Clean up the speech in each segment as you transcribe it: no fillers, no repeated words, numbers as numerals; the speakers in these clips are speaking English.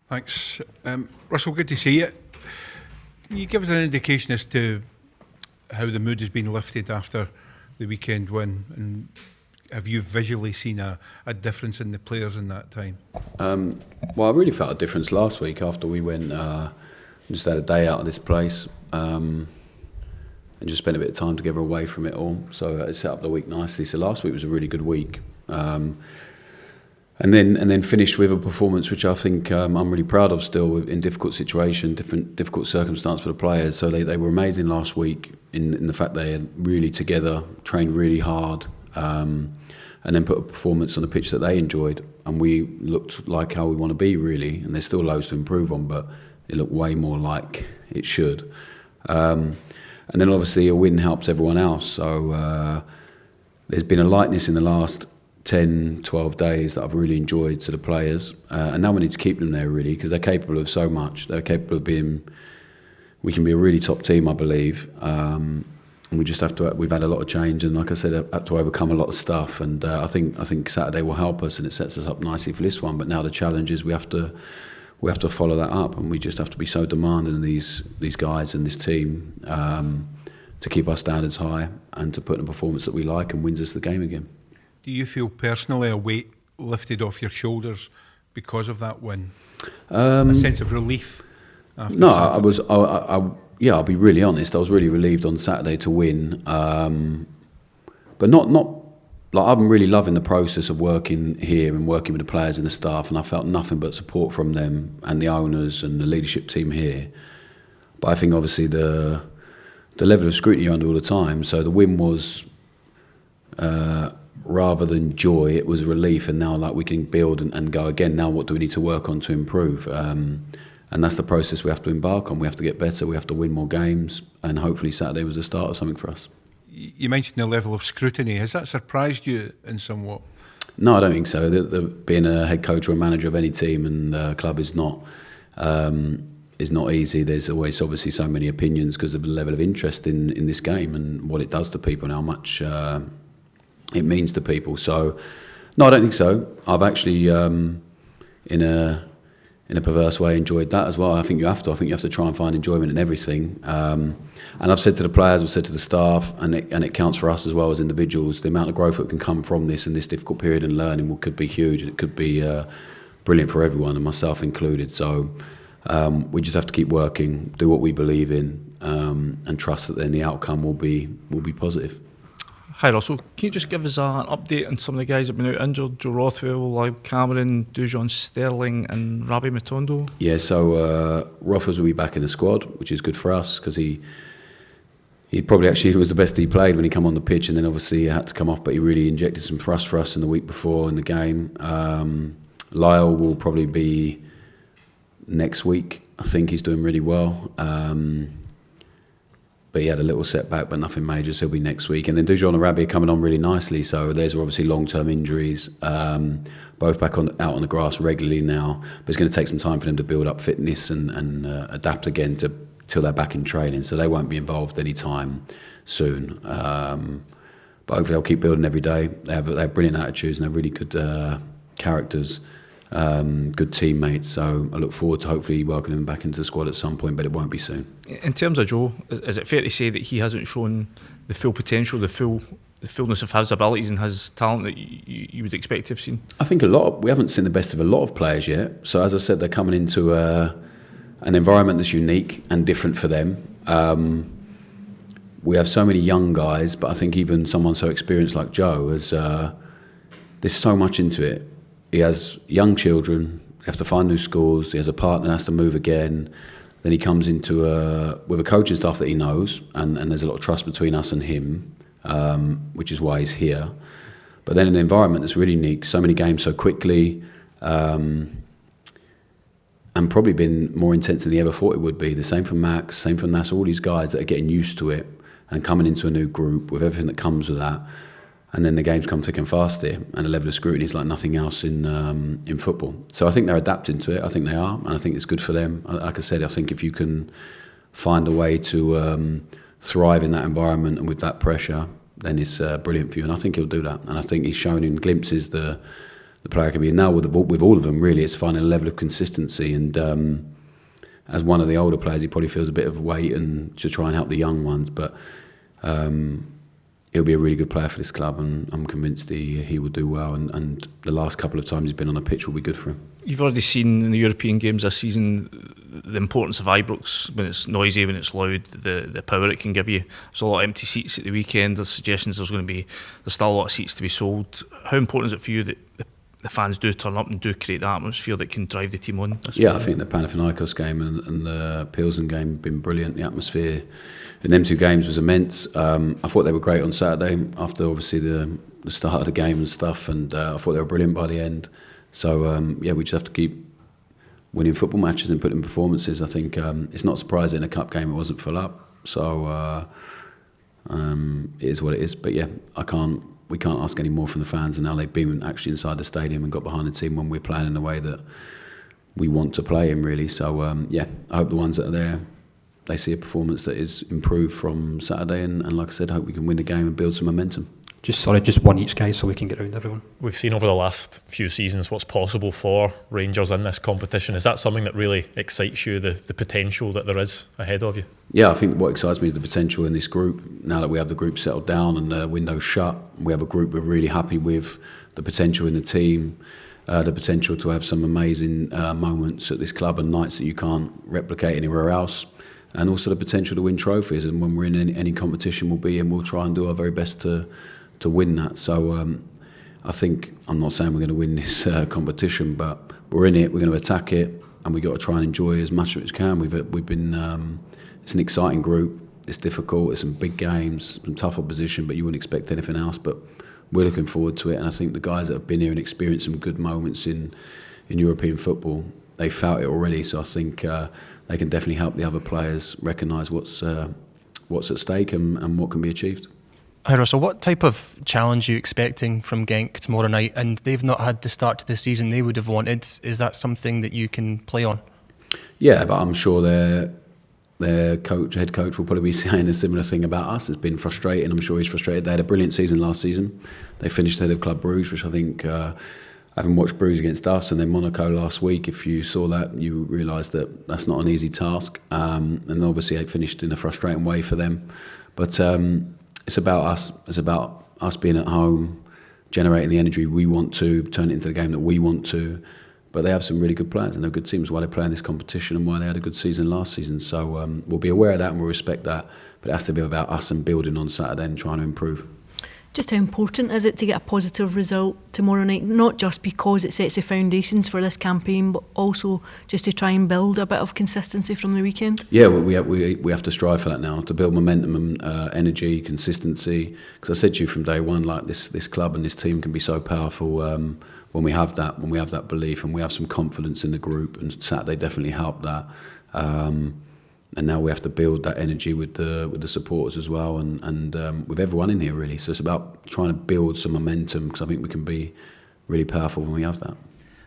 Thanks. Russell, good to see you. Can you give us an indication as to how the mood has been lifted after the weekend win? And have you visually seen a difference in the players in that time? Well, I really felt a difference last week after we went, just had a day out of this place and just spent a bit of time together away from it all. So it set up the week nicely. So last week was a really good week. And then finished with a performance which I think I'm really proud of still in difficult situation, difficult circumstance for the players. So they were amazing last week in the fact they had really together, trained really hard, and then put a performance on the pitch that they enjoyed. And we looked like how we want to be really, and there's still loads to improve on, but it looked way more like it should. And then obviously a win helps everyone else. So there's been a lightness in the last 10, 12 days that I've really enjoyed to the players. And now we need to keep them there really, because they're capable of so much. They're capable of we can be a really top team, I believe. And we just we've had a lot of change. And like I said, I've had to overcome a lot of stuff. And I think Saturday will help us and it sets us up nicely for this one. But now the challenge is we have to follow that up, and we just have to be so demanding of these guys and this team to keep our standards high and to put in a performance that we like and wins us the game again. Do you feel personally a weight lifted off your shoulders because of that win? A sense of relief after No, Saturday? I'll be really honest. I was really relieved on Saturday to win, but not like I'm really loving the process of working here and working with the players and the staff, and I felt nothing but support from them and the owners and the leadership team here. But I think obviously the level of scrutiny you're under all the time. So the win was. Rather than joy, it was relief, and now like we can build and go again. Now what do we need to work on to improve? And that's the process we have to embark on. We have to get better, we have to win more games, and hopefully Saturday was the start of something for us. You mentioned the level of scrutiny. Has that surprised you in somewhat? No, I don't think so. Being a head coach or a manager of any team and club is not easy. There's always obviously so many opinions because of the level of interest in this game and what it does to people and how much it means to people. So, no, I don't think so. I've actually, in a perverse way, enjoyed that as well. I think you have to. I think you have to try and find enjoyment in everything. And I've said to the players, I've said to the staff, and it counts for us as well as individuals. The amount of growth that can come from this in this difficult period and learning could be huge. It could be brilliant for everyone, and myself included. So we just have to keep working, do what we believe in, and trust that then the outcome will be positive. Hi Russell, can you just give us an update on some of the guys that have been out injured? Joe Rothwell, Cameron, Dujon Sterling and Rabbi Matondo? Yeah, so Rothwell will be back in the squad, which is good for us because he probably actually was the best he played when he came on the pitch, and then obviously he had to come off, but he really injected some thrust for us in the week before in the game. Lyle will probably be next week. I think he's doing really well. But he had a little setback, but nothing major, so he'll be next week. And then Dujon and Rabbi are coming on really nicely, so there's obviously long-term injuries, both back out on the grass regularly now. But it's going to take some time for them to build up fitness and adapt again till they're back in training, so they won't be involved any time soon. But hopefully they'll keep building every day. They have brilliant attitudes and they're really good characters. Good teammates, so I look forward to hopefully welcoming him back into the squad at some point, but it won't be soon. In terms of Joe, is it fair to say that he hasn't shown the full potential, the fullness of his abilities and his talent that you would expect to have seen? I think we haven't seen the best of a lot of players yet. So as I said, they're coming into an environment that's unique and different for them. We have so many young guys, but I think even someone so experienced like Joe, there's so much into it. He has young children, they have to find new schools, he has a partner that has to move again. Then he comes into with a coaching staff that he knows, and there's a lot of trust between us and him, which is why he's here. But then an environment that's really unique, so many games so quickly, and probably been more intense than he ever thought it would be. The same for Max, same for Nas, all these guys that are getting used to it and coming into a new group with everything that comes with that. And then the games come thick and fast here, and the level of scrutiny is like nothing else in football. So I think they're adapting to it. I think they are, and I think it's good for them. Like I said, I think if you can find a way to thrive in that environment and with that pressure, then it's brilliant for you. And I think he'll do that. And I think he's shown in glimpses the the player can be. And now with all of them, really, it's finding a level of consistency. And as one of the older players, he probably feels a bit of weight and to try and help the young ones. But he'll be a really good player for this club, and I'm convinced he will do well. And the last couple of times he's been on a pitch will be good for him. You've already seen in the European games this season the importance of Ibrox when it's noisy, when it's loud, the power it can give you. There's a lot of empty seats at the weekend. There's suggestions there's still a lot of seats to be sold. How important is it for you that the fans do turn up and do create the atmosphere that can drive the team on? Yeah, I think the Panathinaikos game and the Pilsen game have been brilliant. The atmosphere in them two games was immense. I thought they were great on Saturday after obviously the start of the game and stuff, and I thought they were brilliant by the end. So we just have to keep winning football matches and putting performances. I think it's not surprising in a cup game it wasn't full up. So it is what it is. But yeah, we can't ask any more from the fans, and now they've been actually inside the stadium and got behind the team when we're playing in the way that we want to play in, really. So I hope the ones that are there, they see a performance that is improved from Saturday, and like I said, I hope we can win the game and build some momentum. Just one each, guys, so we can get around everyone. We've seen over the last few seasons what's possible for Rangers in this competition. Is that something that really excites you, the potential that there is ahead of you? Yeah, I think what excites me is the potential in this group. Now that we have the group settled down and the window's shut, we have a group we're really happy with, the potential in the team, the potential to have some amazing moments at this club and nights that you can't replicate anywhere else, and also the potential to win trophies. And when we're in any competition, we'll try and do our very best to win that. So I think, I'm not saying we're going to win this competition, but we're in it, we're going to attack it, and we've got to try and enjoy as much as we can. We've been it's an exciting group, it's difficult, it's some big games, some tough opposition, but you wouldn't expect anything else. But we're looking forward to it, and I think the guys that have been here and experienced some good moments in European football, they felt it already. So I think they can definitely help the other players recognise what's at stake and what can be achieved. Hi Russell, what type of challenge are you expecting from Genk tomorrow night? And they've not had the start to the season they would have wanted. Is that something that you can play on? Yeah, but I'm sure their head coach will probably be saying a similar thing about us. It's been frustrating. I'm sure he's frustrated. They had a brilliant season last season. They finished ahead of Club Brugge, which I think, having watched Brugge against us and then Monaco last week, if you saw that, you realise that that's not an easy task. And obviously they finished in a frustrating way for them. But it's about us. It's about us being at home, generating the energy we want to, turn it into the game that we want to. But they have some really good players and they're good teams. Why they play in this competition and why they had a good season last season. So we'll be aware of that and we'll respect that. But it has to be about us and building on Saturday and trying to improve. Just how important is it to get a positive result tomorrow night? Not just because it sets the foundations for this campaign, but also just to try and build a bit of consistency from the weekend? Yeah, we have to strive for that now, to build momentum and energy, consistency. Because I said to you from day one, like this club and this team can be so powerful when we have that belief and we have some confidence in the group. And Saturday definitely helped that. And now we have to build that energy with the supporters as well, and with everyone in here really. So it's about trying to build some momentum, because I think we can be really powerful when we have that.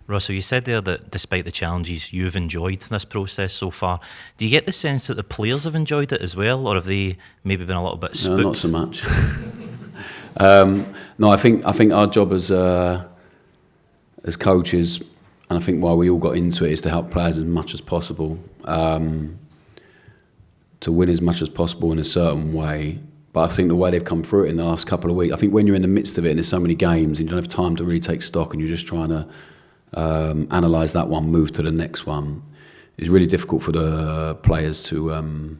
Russell, you said there that despite the challenges, you've enjoyed this process so far. Do you get the sense that the players have enjoyed it as well, or have they maybe been a little bit spooked? No, not so much. No, I think our job as coaches, and I think why we all got into it, is to help players as much as possible. To win as much as possible in a certain way. But I think the way they've come through it in the last couple of weeks, I think when you're in the midst of it and there's so many games and you don't have time to really take stock and you're just trying to analyse that one, move to the next one, it's really difficult for the players to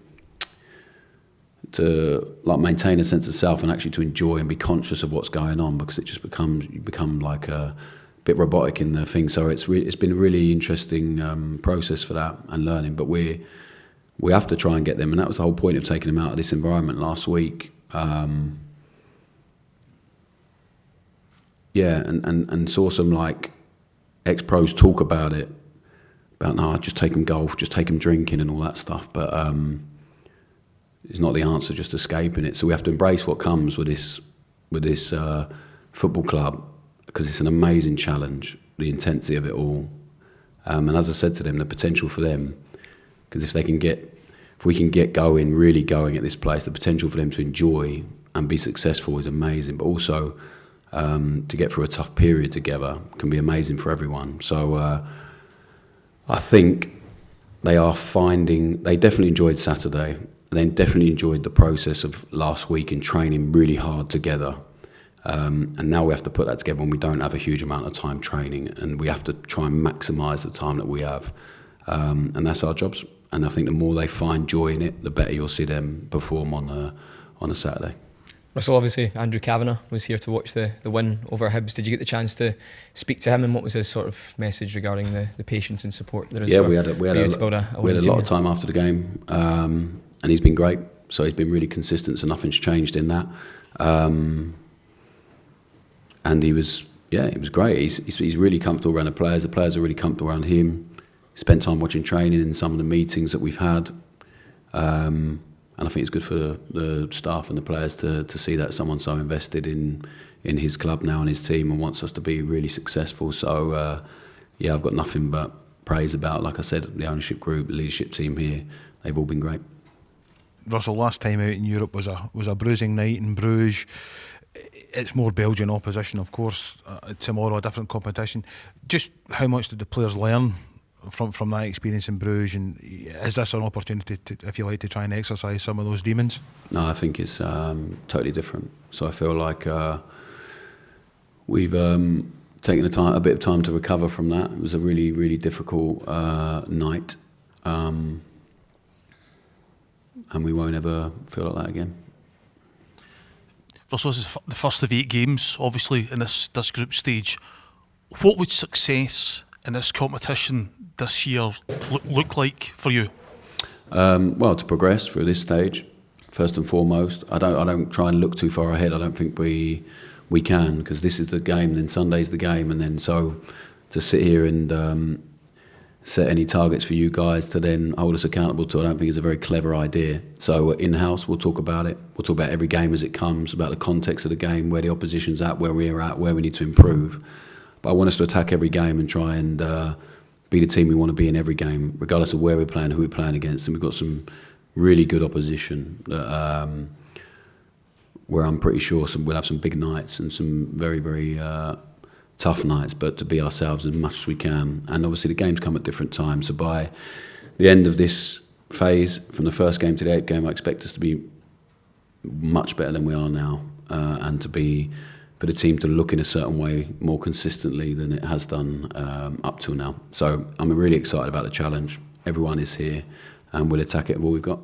like maintain a sense of self and actually to enjoy and be conscious of what's going on, because it just you become like a bit robotic in the thing. So it's been a really interesting process for that and learning. But we have to try and get them, and that was the whole point of taking them out of this environment last week. And saw some like ex-pros talk about it, about no, just take them golf, just take them drinking and all that stuff. But it's not the answer, just escaping it. So we have to embrace what comes with this football club, because it's an amazing challenge, the intensity of it all. And as I said to them, the potential for them. Because if we can get going, really going at this place, the potential for them to enjoy and be successful is amazing. But also to get through a tough period together can be amazing for everyone. So I think they definitely enjoyed Saturday. They definitely enjoyed the process of last week in training really hard together. And now we have to put that together when we don't have a huge amount of time training, and we have to try and maximise the time that we have. And that's our jobs. And I think the more they find joy in it, the better you'll see them perform on a Saturday. Russell, obviously Andrew Kavanagh was here to watch the win over Hibs. Did you get the chance to speak to him, and what was his sort of message regarding the patience and support there is? Yeah, for we had a lot of time after the game, and he's been great. So he's been really consistent, so nothing's changed in that. And he was great. He's really comfortable around the players. The players are really comfortable around him. He spent time watching training in some of the meetings that we've had. And I think it's good for the staff and the players to see that someone so invested in his club now and his team and wants us to be really successful. So, I've got nothing but praise about, like I said, the ownership group, the leadership team here. They've all been great. Russell, last time out in Europe was a bruising night in Bruges. It's more Belgian opposition, of course. Tomorrow, a different competition. Just how much did the players learn from that experience in Bruges, and is this an opportunity to, if you like, to try and exercise some of those demons? No, I think it's totally different. So I feel like we've taken a bit of time to recover from that. It was a really, really difficult night, and we won't ever feel like that again. Russell, this is the first of 8 games, obviously, in this group stage. What would success in this competition this year look like for you? Well, to progress through this stage, first and foremost. I don't try and look too far ahead. I don't think we can, because this is the game, then Sunday's the game, and then so to sit here and set any targets for you guys to then hold us accountable to, I don't think is a very clever idea. So in-house, we'll talk about it. We'll talk about every game as it comes, about the context of the game, where the opposition's at, where we're at, where we need to improve. But I want us to attack every game and try and be the team we want to be in every game, regardless of where we're playing, who we're playing against. And we've got some really good opposition that, where I'm pretty sure we'll have some big nights and some very, very tough nights, but to be ourselves as much as we can. And obviously the games come at different times. So by the end of this phase, from the first game to the 8th game, I expect us to be much better than we are now, and for the team to look in a certain way more consistently than it has done up till now. So I'm really excited about the challenge. Everyone is here, and we'll attack it with all we've got.